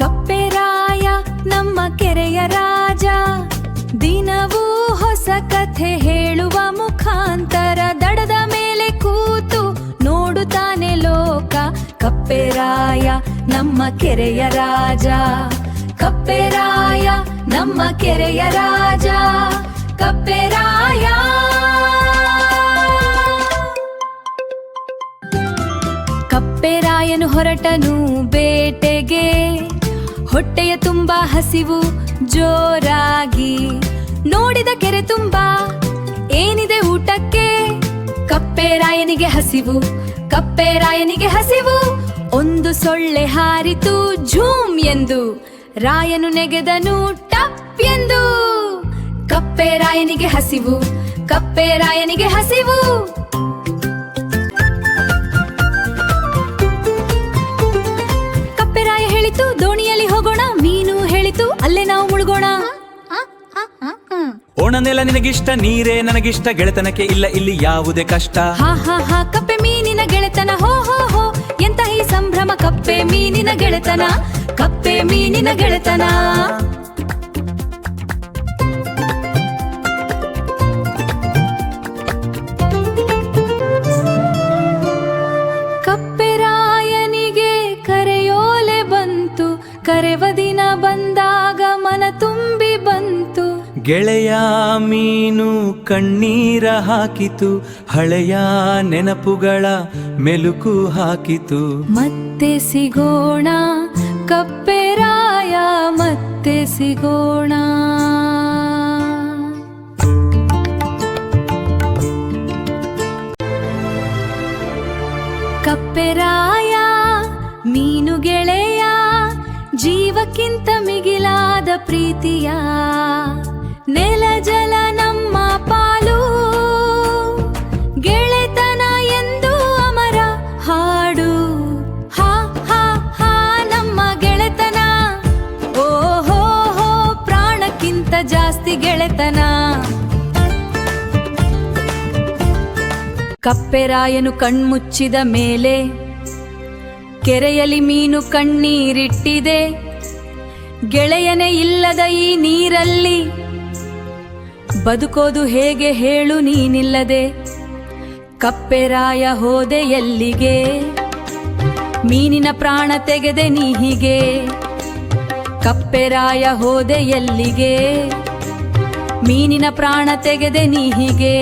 ಕಪ್ಪೆರಾಯ ನಮ್ಮ ಕೆರೆಯ ರಾಜ, ದಿನವೂ ಹೊಸ ಕಥೆ ಹೇಳುವ ಮುಖಾಂತರ ದಡದ ಮೇಲೆ ಕೂತು ನೋಡುತ್ತಾನೆ ಲೋಕ. ಕಪ್ಪೆರಾಯ ನಮ್ಮ ಕೆರೆಯ ರಾಜ, ಕಪ್ಪೆರಾಯ ನಮ್ಮ ಕೆರೆಯ ರಾಜ, ಕಪ್ಪೆರಾಯ. ಕಪ್ಪೆರಾಯನು ಹೊರಟನು ಬೇಟೆಗೆ, ಹೊಟ್ಟೆಯ ತುಂಬಾ ಹಸಿವು ಜೋರಾಗಿ. ನೋಡಿದ ಕೆರೆ ತುಂಬಾ ಏನಿದೆ ಊಟಕ್ಕೆ, ಕಪ್ಪೆರಾಯನಿಗೆ ಹಸಿವು, ಕಪ್ಪೆರಾಯನಿಗೆ ಹಸಿವು. ಒಂದು ಸೊಳ್ಳೆ ಹಾರಿತು ಝೂಮ್ ಎಂದು, ರಾಯನು ನೆಗೆದನು ಟಪ್ ಎಂದು. ಕಪ್ಪೆರಾಯನಿಗೆ ಹಸಿವು, ಕಪ್ಪೆರಾಯನಿಗೆ ಹಸಿವು. ಕಪ್ಪೆರಾಯ ಹೇಳಿತು ದೋಣಿಯಲ್ಲಿ ಹೋಗೋಣ, ಮೀನು ಹೇಳಿತು ಅಲ್ಲೇ ನಾವು ಮುಳುಗೋಣ. ಓಣನೆಲ ನಿನಗಿಷ್ಟ, ನೀರೇ ನನಗಿಷ್ಟ, ಗೆಳೆತನಕ್ಕೆ ಇಲ್ಲ ಇಲ್ಲಿ ಯಾವುದೇ ಕಷ್ಟ. ಹಾ ಹಾ ಹಾ ಕಪ್ಪೆ ಮೀನಿನ ಗೆಳೆತನ, ಹೋ ಹೋ ಹೋ ಎಂತ ಈ ಸಂಭ್ರಮ. ಕಪ್ಪೆ ಮೀನಿನ ಗೆಳೆತನ, ಕಪ್ಪೆ ಮೀನಿನ ಗೆಳೆತನ. ಕಪ್ಪೆರಾಯನಿಗೆ ಕರೆಯೋಲೆ ಬಂತು, ಕರೆವ ದಿನ ಬಂದಾಗ ಮನ ತುಂಬಿ ಬಂತು. ಗೆಳೆಯ ಮೀನು ಕಣ್ಣೀರ ಹಾಕಿತು, ಹಳೆಯ ನೆನಪುಗಳ ಮೆಲುಕು ಹಾಕಿತು. ಮತ್ತೆ ಸಿಗೋಣ ಕಪ್ಪೆರಾಯ, ಮತ್ತೆ ಸಿಗೋಣ. ಕಪ್ಪೆರಾಯ ಮೀನು ಗೆಳೆಯ, ಜೀವಕ್ಕಿಂತ ಮಿಗಿಲಾದ ಪ್ರೀತಿಯ. ನೆಲ ಜಲ ನಮ್ಮ ಪಾಲು, ಗೆಳೆತನ ಎಂದು ಅಮರ ಹಾಡು. ಹಾ ಹಾ ಹಾ ನಮ್ಮ ಗೆಳೆತನ, ಓಹೋ ಹೋ ಪ್ರಾಣಕ್ಕಿಂತ ಜಾಸ್ತಿ ಗೆಳೆತನ. ಕಪ್ಪೆರಾಯನು ಕಣ್ಮುಚ್ಚಿದ ಮೇಲೆ ಕೆರೆಯಲ್ಲಿ ಮೀನು ಕಣ್ಣೀರಿಟ್ಟಿದೆ. ಗೆಳೆಯನೇ ಇಲ್ಲದ ಈ ನೀರಲ್ಲಿ ಬದುಕೋದು ಹೇಗೆ ಹೇಳು ನೀನಿಲ್ಲದೆ. ಕಪ್ಪೆರಾಯ ಹೋದೆ ಎಲ್ಲಿಗೆ, ಮೀನಿನ ಪ್ರಾಣ ತೆಗೆದೆ ನೀ ಹೀಗೆ. ಕಪ್ಪೆರಾಯ ಹೋದೆ ಎಲ್ಲಿಗೆ, ಮೀನಿನ ಪ್ರಾಣ ತೆಗೆದೆ ನೀ ಹೀಗೆ.